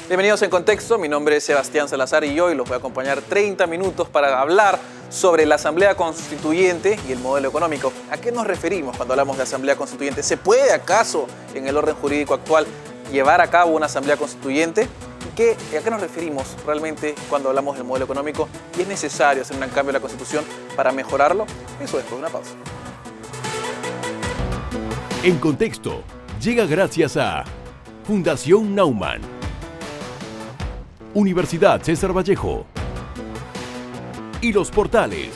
Bienvenidos en Contexto, mi nombre es Sebastián Salazar y hoy los voy a acompañar 30 minutos para hablar sobre la Asamblea Constituyente y el modelo económico. ¿A qué nos referimos cuando hablamos de Asamblea Constituyente? ¿Se puede acaso en el orden jurídico actual llevar a cabo una Asamblea Constituyente? ¿A qué nos referimos realmente cuando hablamos del modelo económico? ¿Y es necesario hacer un cambio en la Constitución para mejorarlo? Eso después de una pausa. En Contexto llega gracias a Fundación Naumann, Universidad César Vallejo y Los Portales.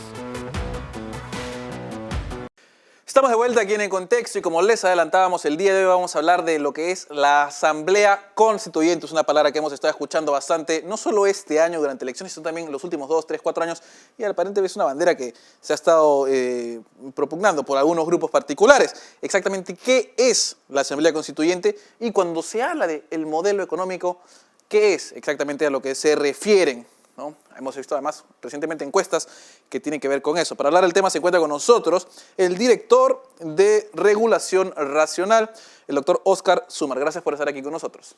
Estamos de vuelta aquí en Contexto y como les adelantábamos, el día de hoy vamos a hablar de lo que es la Asamblea Constituyente. Es una palabra que hemos estado escuchando bastante, no solo este año durante elecciones, sino también los últimos 2, 3, 4 años. Y aparentemente es una bandera que se ha estado propugnando por algunos grupos particulares. Exactamente, ¿qué es la Asamblea Constituyente? Y cuando se habla del modelo económico, ¿qué es exactamente a lo que se refieren? ¿No? Hemos visto además recientemente encuestas que tienen que ver con eso. Para hablar del tema se encuentra con nosotros el director de Regulación Racional, el doctor Óscar Sumar. Gracias por estar aquí con nosotros.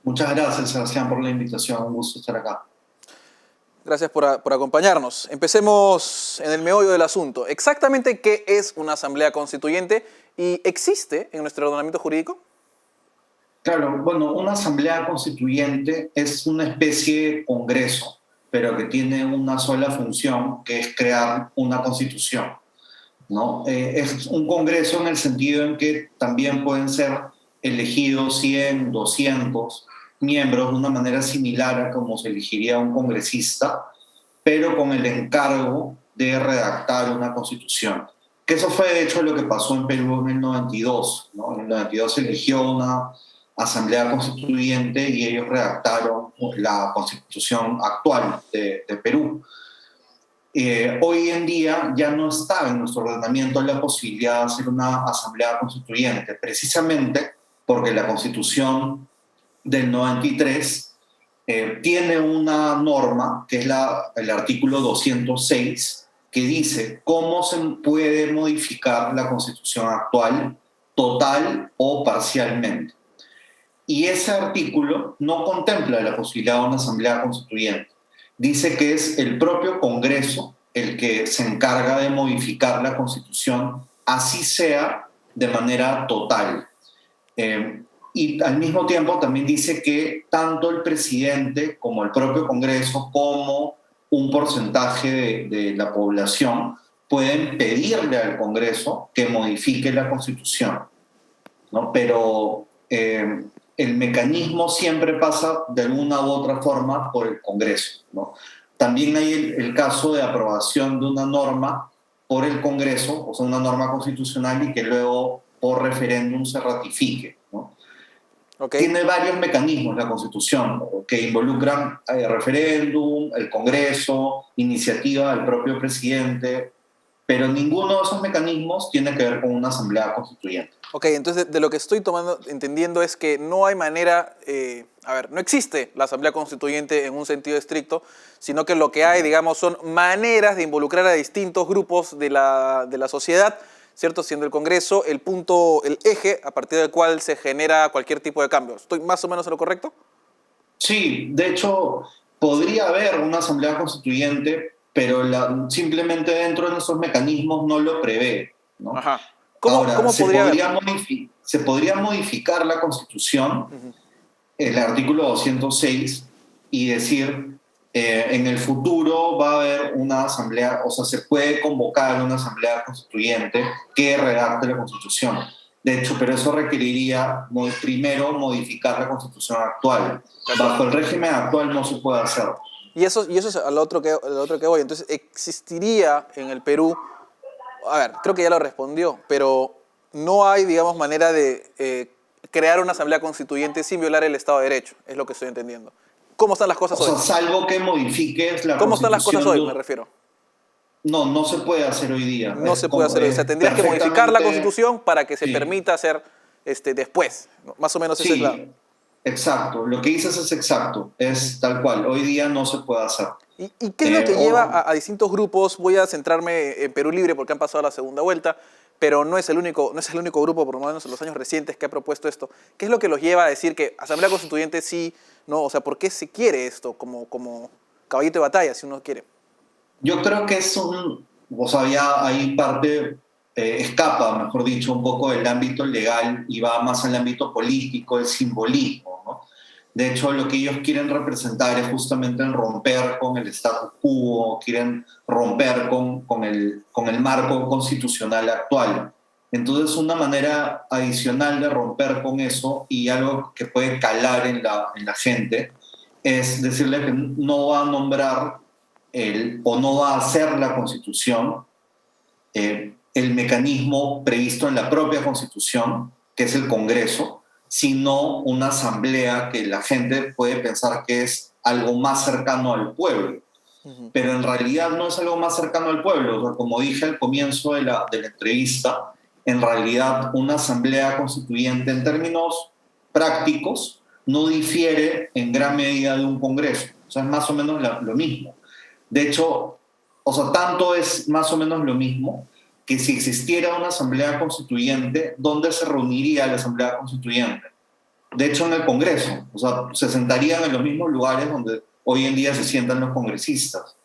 Muchas gracias, Sebastián, por la invitación. Un gusto estar acá. Gracias por acompañarnos. Empecemos en el meollo del asunto. Exactamente, ¿qué es una asamblea constituyente y existe en nuestro ordenamiento jurídico? Claro, bueno, una asamblea constituyente es una especie de congreso, pero que tiene una sola función, que es crear una constitución, ¿no? Es un congreso en el sentido en que también pueden ser elegidos 100, 200 miembros de una manera similar a como se elegiría un congresista, pero con el encargo de redactar una constitución. Que eso fue, de hecho, lo que pasó en Perú en el 92, ¿no? En el 92 se eligió una asamblea constituyente y ellos redactaron la constitución actual de Perú. Hoy en día ya no está en nuestro ordenamiento la posibilidad de hacer una asamblea constituyente, precisamente porque la constitución del 93 tiene una norma, que es el artículo 206, que dice cómo se puede modificar la constitución actual total o parcialmente. Y ese artículo no contempla la posibilidad de una asamblea constituyente. Dice que es el propio Congreso el que se encarga de modificar la Constitución, así sea de manera total. Y al mismo tiempo también dice que tanto el presidente como el propio Congreso, como un porcentaje de la población, pueden pedirle al Congreso que modifique la Constitución, ¿no? Pero el mecanismo siempre pasa de alguna u otra forma por el Congreso, ¿no? También hay el caso de aprobación de una norma por el Congreso, o sea, una norma constitucional y que luego por referéndum se ratifique, ¿no? Okay. Tiene varios mecanismos la Constitución, ¿no?, que involucran referéndum, el Congreso, iniciativa del propio presidente, pero ninguno de esos mecanismos tiene que ver con una asamblea constituyente. Ok, entonces de lo que estoy entendiendo es que no hay manera, no existe la asamblea constituyente en un sentido estricto, sino que lo que hay, digamos, son maneras de involucrar a distintos grupos de la sociedad, ¿cierto? Siendo el Congreso el eje a partir del cual se genera cualquier tipo de cambio. ¿Estoy más o menos en lo correcto? Sí, de hecho, podría haber una asamblea constituyente, pero simplemente dentro de esos mecanismos no lo prevé, ¿no? Ajá. ¿Cómo se podría modificar la Constitución, el artículo 206, y decir, en el futuro va a haber una asamblea, o sea, se puede convocar una asamblea constituyente que redacte la Constitución. De hecho, pero eso requeriría primero modificar la Constitución actual. Bajo el régimen actual no se puede hacer. Y eso es al otro que voy. Entonces, ¿existiría en el Perú? A ver, creo que ya lo respondió, pero no hay, digamos, manera de crear una asamblea constituyente sin violar el Estado de Derecho, es lo que estoy entendiendo. ¿Cómo están las cosas hoy? O sea, salvo que modifiques la Constitución. ¿Cómo están las cosas hoy, me refiero? No se puede hacer hoy día. No se puede hacer hoy. O sea, tendrías que modificar la Constitución para que se permita hacer después. Más o menos ese es la... Exacto, lo que dices es exacto, es tal cual, hoy día no se puede hacer. ¿Y qué es lo que lleva a distintos grupos? Voy a centrarme en Perú Libre porque han pasado la segunda vuelta, pero no es el único grupo, por lo menos en los años recientes, que ha propuesto esto. ¿Qué es lo que los lleva a decir que Asamblea Constituyente sí, ¿no? O sea, ¿por qué se quiere esto como caballito de batalla, si uno quiere? Yo creo que es o sea, ya hay parte, escapa, mejor dicho, un poco del ámbito legal y va más al ámbito político, el simbolismo, ¿no? De hecho, lo que ellos quieren representar es justamente el romper con el status quo, quieren romper con el marco constitucional actual. Entonces, una manera adicional de romper con eso y algo que puede calar en la gente es decirle que no va a nombrar o no va a hacer la Constitución el mecanismo previsto en la propia Constitución, que es el Congreso, sino una asamblea que la gente puede pensar que es algo más cercano al pueblo. Pero en realidad no es algo más cercano al pueblo. O sea, como dije al comienzo de la entrevista, en realidad una asamblea constituyente en términos prácticos no difiere en gran medida de un Congreso. O sea, es más o menos lo mismo. De hecho, o sea, tanto es más o menos lo mismo que si existiera una asamblea constituyente, ¿dónde se reuniría la asamblea constituyente? De hecho, en el Congreso. O sea, se sentarían en los mismos lugares donde hoy en día se sientan los congresistas.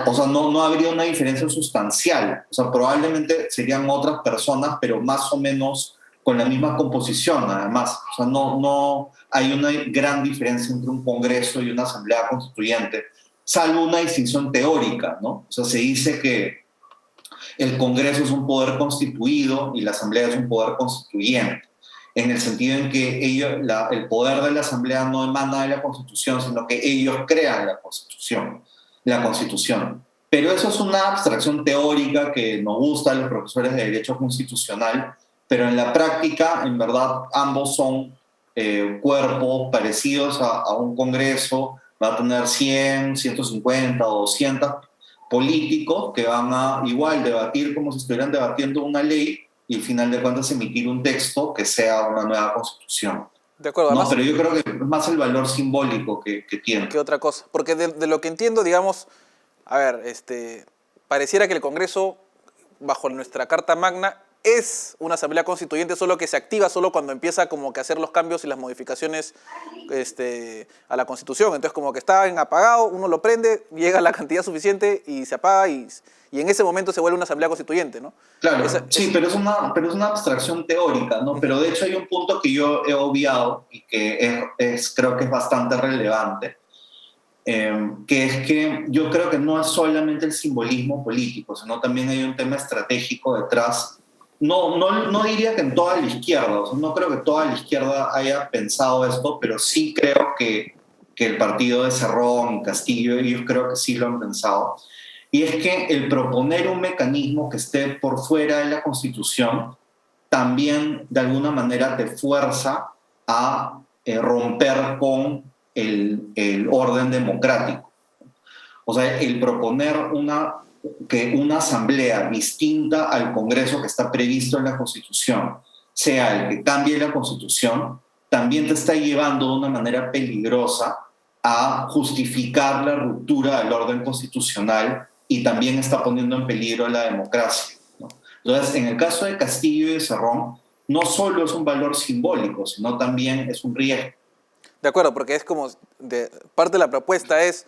O sea, no habría una diferencia sustancial. O sea, probablemente serían otras personas, pero más o menos con la misma composición, además. O sea, no hay una gran diferencia entre un Congreso y una asamblea constituyente, salvo una distinción teórica, ¿no? O sea, se dice que el Congreso es un poder constituido y la Asamblea es un poder constituyente, en el sentido en que el poder de la Asamblea no emana de la Constitución, sino que ellos crean la Constitución. Pero eso es una abstracción teórica que nos gusta a los profesores de Derecho Constitucional, pero en la práctica, en verdad, ambos son cuerpos parecidos a un Congreso. Va a tener 100, 150 o 200 políticos que van a igual debatir como si estuvieran debatiendo una ley y al final de cuentas emitir un texto que sea una nueva constitución. De acuerdo, No, además, pero yo creo que es más el valor simbólico que tiene. ¿qué otra cosa? Porque de lo que entiendo, digamos, a ver, pareciera que el Congreso, bajo nuestra Carta Magna, es una asamblea constituyente, solo que se activa solo cuando empieza como que a hacer los cambios y las modificaciones a la Constitución. Entonces como que está en apagado, uno lo prende, llega la cantidad suficiente y se apaga y en ese momento se vuelve una asamblea constituyente, ¿no? Claro, sí, pero es una abstracción teórica, ¿no? Pero de hecho hay un punto que yo he obviado y que creo que es bastante relevante, que es que yo creo que no es solamente el simbolismo político, sino también hay un tema estratégico detrás. No diría que en toda la izquierda, o sea, no creo que toda la izquierda haya pensado esto, pero sí creo que el partido de Cerrón y Castillo, ellos creo que sí lo han pensado. Y es que el proponer un mecanismo que esté por fuera de la Constitución también de alguna manera te fuerza a romper con el orden democrático. O sea, el proponer que una asamblea distinta al Congreso que está previsto en la Constitución sea el que cambie la Constitución, también te está llevando de una manera peligrosa a justificar la ruptura del orden constitucional y también está poniendo en peligro la democracia, ¿no? Entonces, en el caso de Castillo y de Cerrón, no solo es un valor simbólico, sino también es un riesgo. De acuerdo, porque es como, parte de la propuesta es,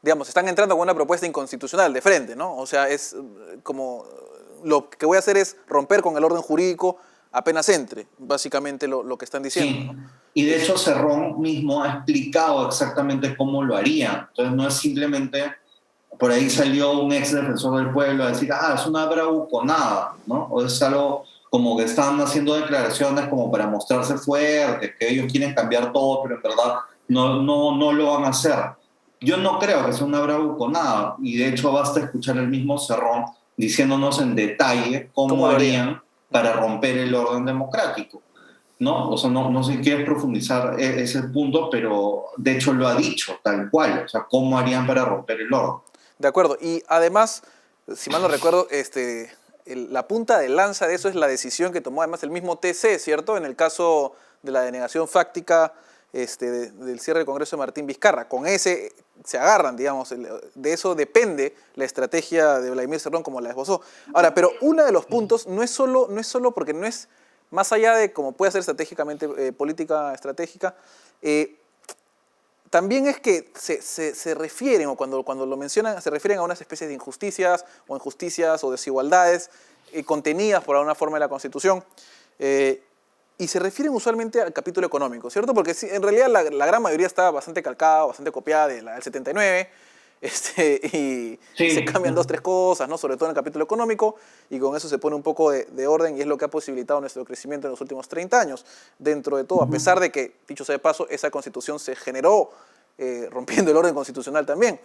digamos, están entrando con una propuesta inconstitucional de frente, ¿no? O sea, es como, lo que voy a hacer es romper con el orden jurídico apenas entre, básicamente lo que están diciendo, Sí. ¿no? Y de hecho Cerrón mismo ha explicado exactamente cómo lo haría. Entonces no es simplemente, por ahí salió un ex defensor del pueblo a decir, es una bravuconada, ¿no? O es algo como que están haciendo declaraciones como para mostrarse fuertes, que ellos quieren cambiar todo, pero en verdad no lo van a hacer. Yo no creo que sea una bravuconada, y de hecho basta escuchar el mismo Cerrón diciéndonos en detalle cómo harían para romper el orden democrático, ¿no? O sea, no sé si quieres profundizar ese punto, pero de hecho lo ha dicho tal cual, o sea, cómo harían para romper el orden. De acuerdo, y además, si mal no recuerdo, la punta de lanza de eso es la decisión que tomó además el mismo TC, ¿cierto? En el caso de la denegación fáctica del cierre del Congreso de Martín Vizcarra. Con ese se agarran, digamos, de eso depende la estrategia de Vladimir Cerrón como la esbozó. Ahora, pero uno de los puntos no es solo porque no es más allá de cómo puede ser estratégicamente, política estratégica, también es que se refieren, o cuando lo mencionan, se refieren a unas especies de injusticias o desigualdades contenidas por alguna forma en la Constitución. Y se refieren usualmente al capítulo económico, ¿cierto? Porque sí, en realidad la gran mayoría está bastante calcada, bastante copiada de la del 79, y Sí. se cambian 2 o 3 cosas, ¿no? Sobre todo en el capítulo económico, y con eso se pone un poco de orden, y es lo que ha posibilitado nuestro crecimiento en los últimos 30 años, dentro de todo, a pesar de que, dicho sea de paso, esa Constitución se generó rompiendo el orden constitucional también.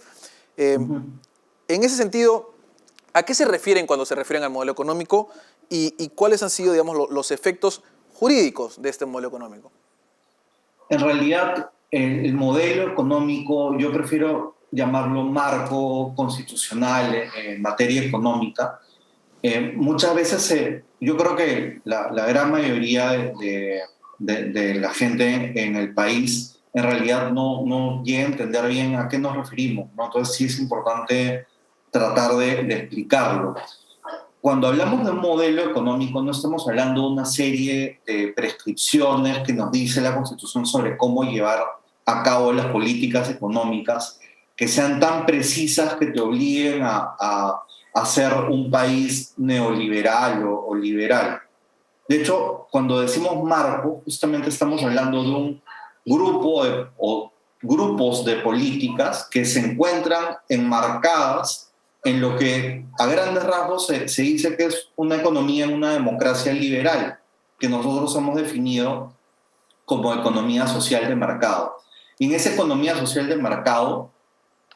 En ese sentido, ¿a qué se refieren cuando se refieren al modelo económico y cuáles han sido, digamos, los efectos jurídicos de este modelo económico? En realidad, el modelo económico, yo prefiero llamarlo marco constitucional en materia económica. Muchas veces, yo creo que la gran mayoría de la gente en el país en realidad no llega a entender bien a qué nos referimos, ¿no? Entonces sí es importante tratar de explicarlo. Cuando hablamos de un modelo económico, no estamos hablando de una serie de prescripciones que nos dice la Constitución sobre cómo llevar a cabo las políticas económicas que sean tan precisas que te obliguen a ser un país neoliberal o liberal. De hecho, cuando decimos marco, justamente estamos hablando de un grupo o grupos de políticas que se encuentran enmarcadas en lo que a grandes rasgos se dice que es una economía en una democracia liberal, que nosotros hemos definido como economía social de mercado. Y en esa economía social de mercado,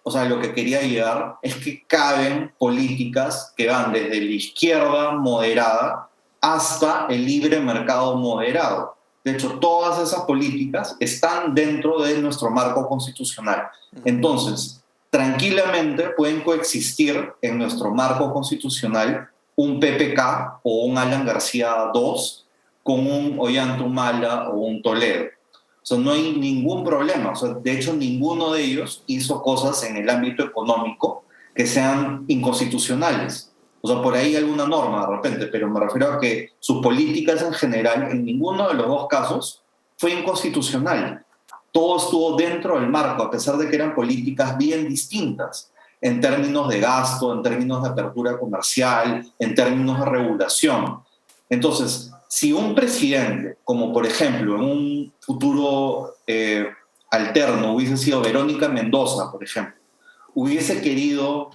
o sea, lo que quería llegar es que caben políticas que van desde la izquierda moderada hasta el libre mercado moderado. De hecho, todas esas políticas están dentro de nuestro marco constitucional. Entonces, tranquilamente pueden coexistir en nuestro marco constitucional un PPK o un Alan García II con un Ollanta o un Toledo. O sea, no hay ningún problema. O sea, de hecho, ninguno de ellos hizo cosas en el ámbito económico que sean inconstitucionales. O sea, por ahí alguna norma de repente, pero me refiero a que sus políticas en general, en ninguno de los dos casos, fue inconstitucional. Todo estuvo dentro del marco, a pesar de que eran políticas bien distintas en términos de gasto, en términos de apertura comercial, en términos de regulación. Entonces, si un presidente, como por ejemplo en un futuro alterno hubiese sido Verónica Mendoza, por ejemplo, hubiese querido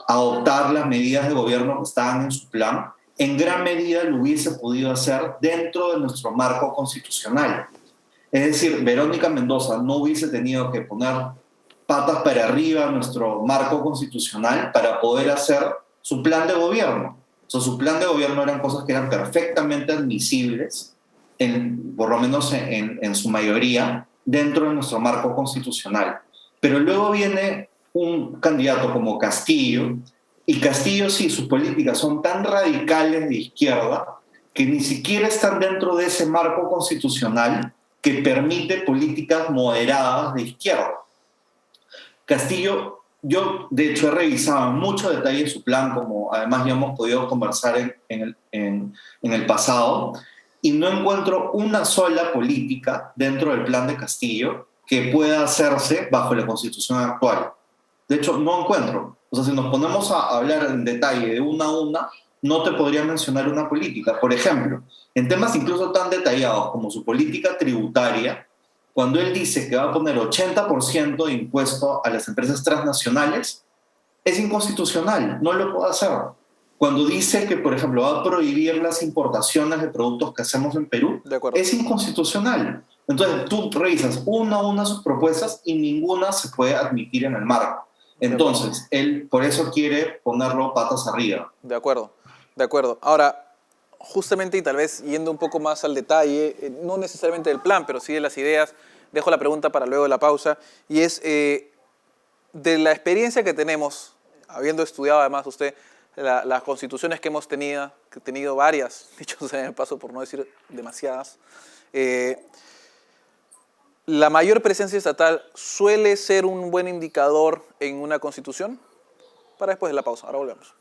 adoptar las medidas de gobierno que estaban en su plan, en gran medida lo hubiese podido hacer dentro de nuestro marco constitucional. Es decir, Verónica Mendoza no hubiese tenido que poner patas para arriba en nuestro marco constitucional para poder hacer su plan de gobierno. O sea, su plan de gobierno eran cosas que eran perfectamente admisibles, por lo menos en su mayoría, dentro de nuestro marco constitucional. Pero luego viene un candidato como Castillo, y Castillo sí, sus políticas son tan radicales de izquierda que ni siquiera están dentro de ese marco constitucional que permite políticas moderadas de izquierda. Castillo, yo de hecho he revisado en mucho detalle su plan, como además ya hemos podido conversar en el pasado, y no encuentro una sola política dentro del plan de Castillo que pueda hacerse bajo la Constitución actual. De hecho, no encuentro. O sea, si nos ponemos a hablar en detalle de una a una, no te podría mencionar una política. Por ejemplo, en temas incluso tan detallados como su política tributaria, cuando él dice que va a poner 80% de impuesto a las empresas transnacionales, es inconstitucional, no lo puede hacer. Cuando dice que, por ejemplo, va a prohibir las importaciones de productos que hacemos en Perú, es inconstitucional. Entonces, tú revisas una a una sus propuestas y ninguna se puede admitir en el marco. Entonces, él por eso quiere ponerlo patas arriba. De acuerdo, de acuerdo. Ahora, justamente y tal vez yendo un poco más al detalle, no necesariamente del plan, pero sí de las ideas, dejo la pregunta para luego de la pausa, y es de la experiencia que tenemos, habiendo estudiado además usted las constituciones que hemos tenido varias, dicho sea de paso por no decir demasiadas, ¿la mayor presencia estatal suele ser un buen indicador en una constitución? Para después de la pausa, ahora volvemos.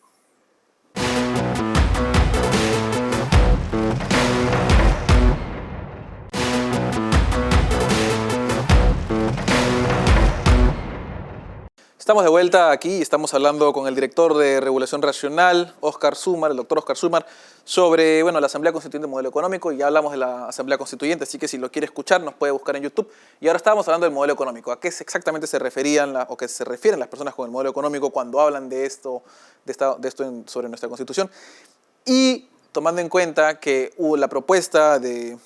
Estamos de vuelta aquí y estamos hablando con el director de Regulación Racional, Óscar Sumar, el doctor Óscar Sumar, sobre la Asamblea Constituyente Modelo Económico. Ya hablamos de la Asamblea Constituyente, así que si lo quiere escuchar nos puede buscar en YouTube. Y ahora estábamos hablando del modelo económico. ¿A qué exactamente se referían o qué se refieren las personas con el modelo económico cuando hablan de esto, sobre nuestra Constitución? Y tomando en cuenta que la propuesta de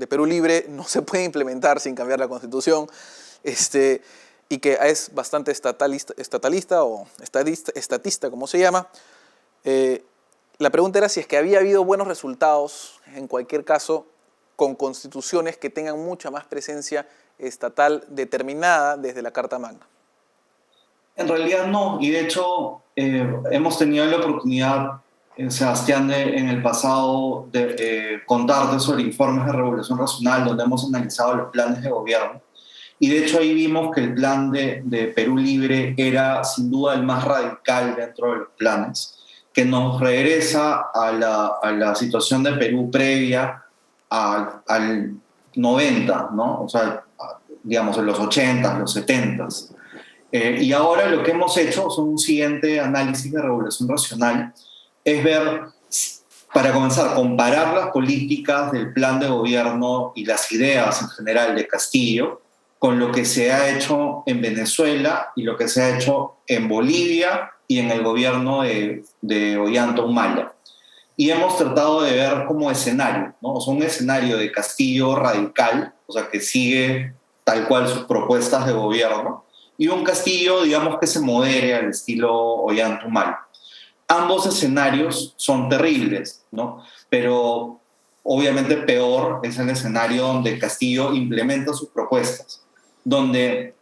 Perú Libre no se puede implementar sin cambiar la Constitución, y que es bastante estatista o estatista, como se llama. La pregunta era si es que había habido buenos resultados, en cualquier caso, con constituciones que tengan mucha más presencia estatal determinada desde la Carta Magna. En realidad no, y de hecho hemos tenido la oportunidad, Sebastián, en el pasado de contarte sobre informes de Regulación Racional donde hemos analizado los planes de gobierno. Y de hecho ahí vimos que el plan de Perú Libre era sin duda el más radical dentro de los planes, que nos regresa a la situación de Perú previa al 90, ¿no? O sea, digamos en los 80, los 70. Y ahora lo que hemos hecho son un siguiente análisis de regulación racional, es ver, para comenzar, comparar las políticas del plan de gobierno y las ideas en general de Castillo con lo que se ha hecho en Venezuela y lo que se ha hecho en Bolivia y en el gobierno de Ollanta Humala. Y hemos tratado de ver como escenario, ¿no? O sea, un escenario de Castillo radical, o sea, que sigue tal cual sus propuestas de gobierno, y un Castillo, digamos, que se modere al estilo Ollanta Humala. Ambos escenarios son terribles, ¿no? Pero obviamente peor es el escenario donde Castillo implementa sus propuestas, donde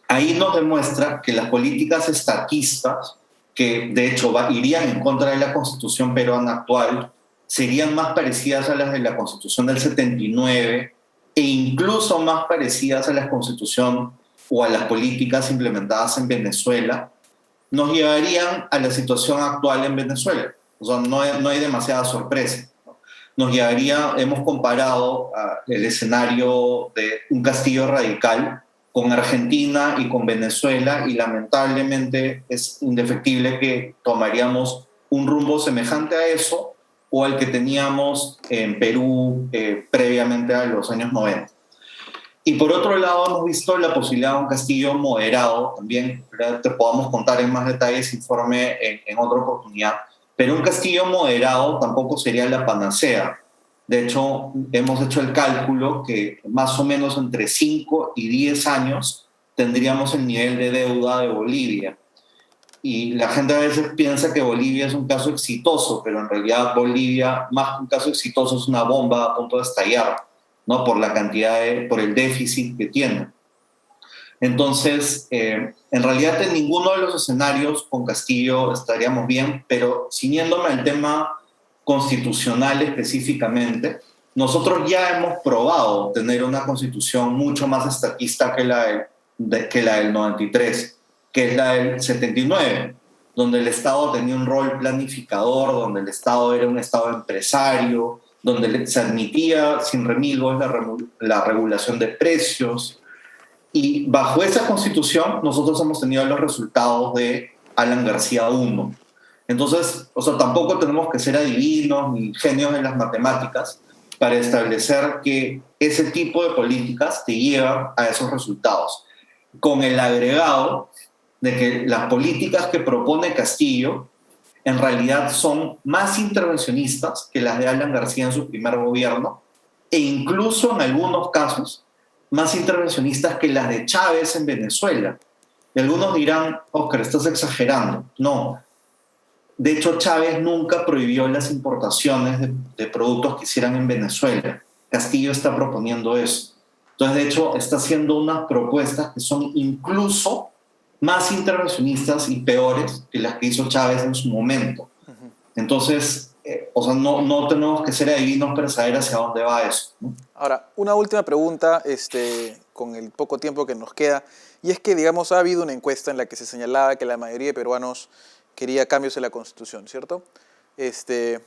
ahí nos demuestra que las políticas estatistas, que de hecho irían en contra de la Constitución peruana actual, serían más parecidas a las de la Constitución del 79 e incluso más parecidas a la Constitución o a las políticas implementadas en Venezuela, nos llevarían a la situación actual en Venezuela. O sea, no hay demasiada sorpresa. Nos llevaría, hemos comparado el escenario de un Castillo radical con Argentina y con Venezuela, y lamentablemente es indefectible que tomaríamos un rumbo semejante a eso o al que teníamos en Perú previamente a los años 90. Y por otro lado hemos visto la posibilidad de un Castillo moderado, también te podamos contar en más detalles informe en otra oportunidad, pero un Castillo moderado tampoco sería la panacea. De hecho, hemos hecho el cálculo que más o menos entre 5 y 10 años tendríamos el nivel de deuda de Bolivia. Y la gente a veces piensa que Bolivia es un caso exitoso, pero en realidad Bolivia, más que un caso exitoso, es una bomba a punto de estallar, ¿no? Por la cantidad por el déficit que tiene. Entonces, en realidad en ninguno de los escenarios con Castillo estaríamos bien, pero ciñéndome al tema constitucional específicamente, nosotros ya hemos probado tener una constitución mucho más estatista que la del 93, que es la del 79, donde el Estado tenía un rol planificador, donde el Estado era un Estado empresario, donde se admitía sin remilgos la regulación de precios. Y bajo esa constitución nosotros hemos tenido los resultados de Alan García I. Entonces, o sea, tampoco tenemos que ser adivinos ni genios en las matemáticas para establecer que ese tipo de políticas te llevan a esos resultados, con el agregado de que las políticas que propone Castillo en realidad son más intervencionistas que las de Alan García en su primer gobierno, e incluso en algunos casos más intervencionistas que las de Chávez en Venezuela. Y algunos dirán, Óscar, estás exagerando. No. De hecho, Chávez nunca prohibió las importaciones de productos que hicieran en Venezuela. Castillo está proponiendo eso. Entonces, de hecho, está haciendo unas propuestas que son incluso más intervencionistas y peores que las que hizo Chávez en su momento. Entonces, o sea, no tenemos que ser adivinos para saber hacia dónde va eso, ¿no? Ahora, una última pregunta, con el poco tiempo que nos queda, y es que, digamos, ha habido una encuesta en la que se señalaba que la mayoría de peruanos quería cambios en la Constitución, ¿cierto? ¿Se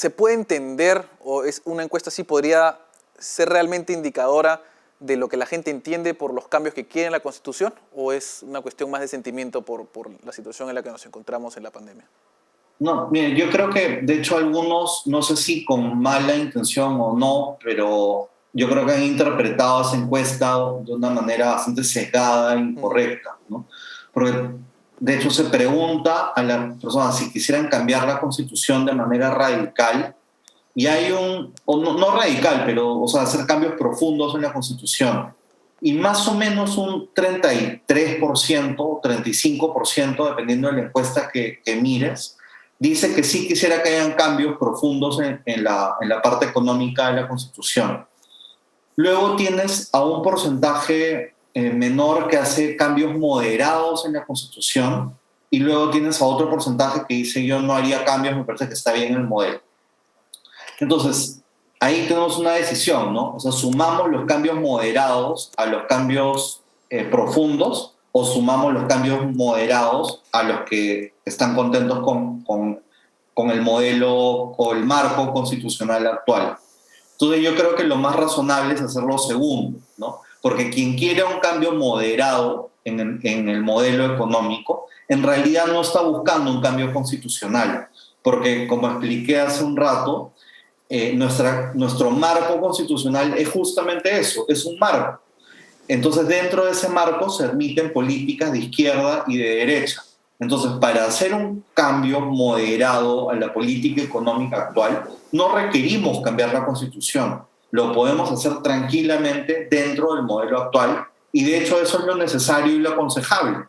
puede entender, o es una encuesta así podría ser realmente indicadora de lo que la gente entiende por los cambios que quiere en la Constitución, o es una cuestión más de sentimiento por la situación en la que nos encontramos en la pandemia? No, mire, yo creo que de hecho algunos, no sé si con mala intención o no, pero yo creo que han interpretado esa encuesta de una manera bastante sesgada e incorrecta, ¿no? Porque de hecho se pregunta a las personas si quisieran cambiar la Constitución de manera radical, y hay no radical, pero o sea, hacer cambios profundos en la Constitución. Y más o menos un 33% o 35%, dependiendo de la encuesta que mires, dice que sí quisiera que hayan cambios profundos en la parte económica de la Constitución. Luego tienes a un porcentaje menor que hace cambios moderados en la Constitución, y luego tienes a otro porcentaje que dice yo no haría cambios, me parece que está bien el modelo. Entonces, ahí tenemos una decisión, ¿no? O sea, sumamos los cambios moderados a los cambios profundos, o sumamos los cambios moderados a los que están contentos con el modelo o el marco constitucional actual. Entonces yo creo que lo más razonable es hacer lo segundo, ¿no? Porque quien quiere un cambio moderado en el modelo económico, en realidad no está buscando un cambio constitucional, porque como expliqué hace un rato, nuestro marco constitucional es justamente eso, es un marco. Entonces, dentro de ese marco se admiten políticas de izquierda y de derecha. Entonces, para hacer un cambio moderado a la política económica actual, no requerimos cambiar la Constitución. Lo podemos hacer tranquilamente dentro del modelo actual, y de hecho eso es lo necesario y lo aconsejable.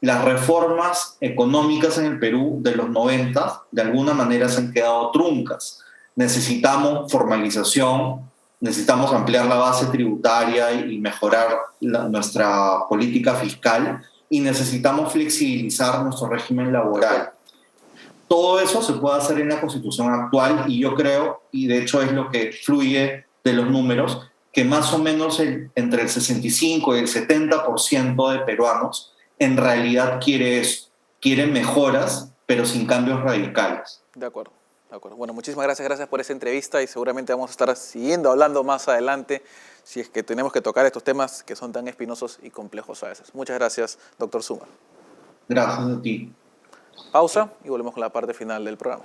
Las reformas económicas en el Perú de los 90 de alguna manera se han quedado truncas. Necesitamos formalización, necesitamos ampliar la base tributaria y mejorar nuestra política fiscal, y necesitamos flexibilizar nuestro régimen laboral. Todo eso se puede hacer en la Constitución actual, y yo creo, y de hecho es lo que fluye de los números, que más o menos entre el 65 y el 70% de peruanos en realidad quiere eso, quiere mejoras, pero sin cambios radicales. De acuerdo. De acuerdo. Bueno, muchísimas gracias por esa entrevista, y seguramente vamos a estar siguiendo hablando más adelante si es que tenemos que tocar estos temas que son tan espinosos y complejos a veces. Muchas gracias, doctor Zuma. Gracias a ti. Pausa y volvemos con la parte final del programa.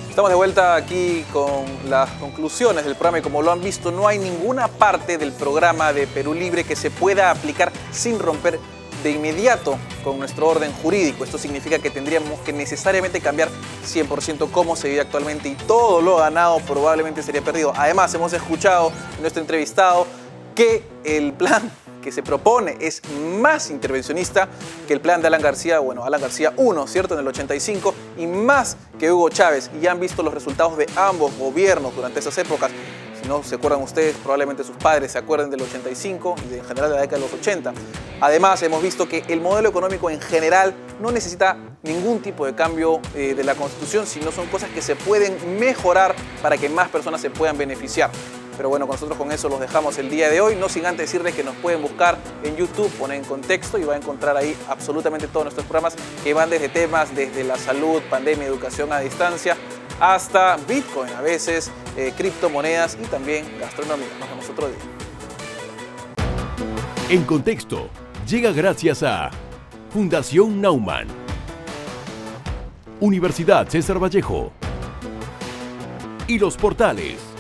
Estamos de vuelta aquí con las conclusiones del programa, y como lo han visto, no hay ninguna parte del programa de Perú Libre que se pueda aplicar sin romper de inmediato con nuestro orden jurídico. Esto significa que tendríamos que necesariamente cambiar 100% cómo se vive actualmente, y todo lo ganado probablemente sería perdido. Además, hemos escuchado en nuestro entrevistado que el plan que se propone es más intervencionista que el plan de Alan García, bueno, Alan García 1, ¿cierto?, en el 85, y más que Hugo Chávez, y ya han visto los resultados de ambos gobiernos durante esas épocas. Si no se acuerdan ustedes, probablemente sus padres se acuerden del 85 y en general de la década de los 80. Además, hemos visto que el modelo económico en general no necesita ningún tipo de cambio de la Constitución, sino son cosas que se pueden mejorar para que más personas se puedan beneficiar. Pero bueno, nosotros con eso los dejamos el día de hoy, no sin antes decirles que nos pueden buscar en YouTube, poner En Contexto, y va a encontrar ahí absolutamente todos nuestros programas que van desde temas, desde la salud, pandemia, educación a distancia, hasta Bitcoin a veces, criptomonedas y también gastronomía. Nos vemos otro día. En Contexto llega gracias a Fundación Naumann, Universidad César Vallejo y Los Portales.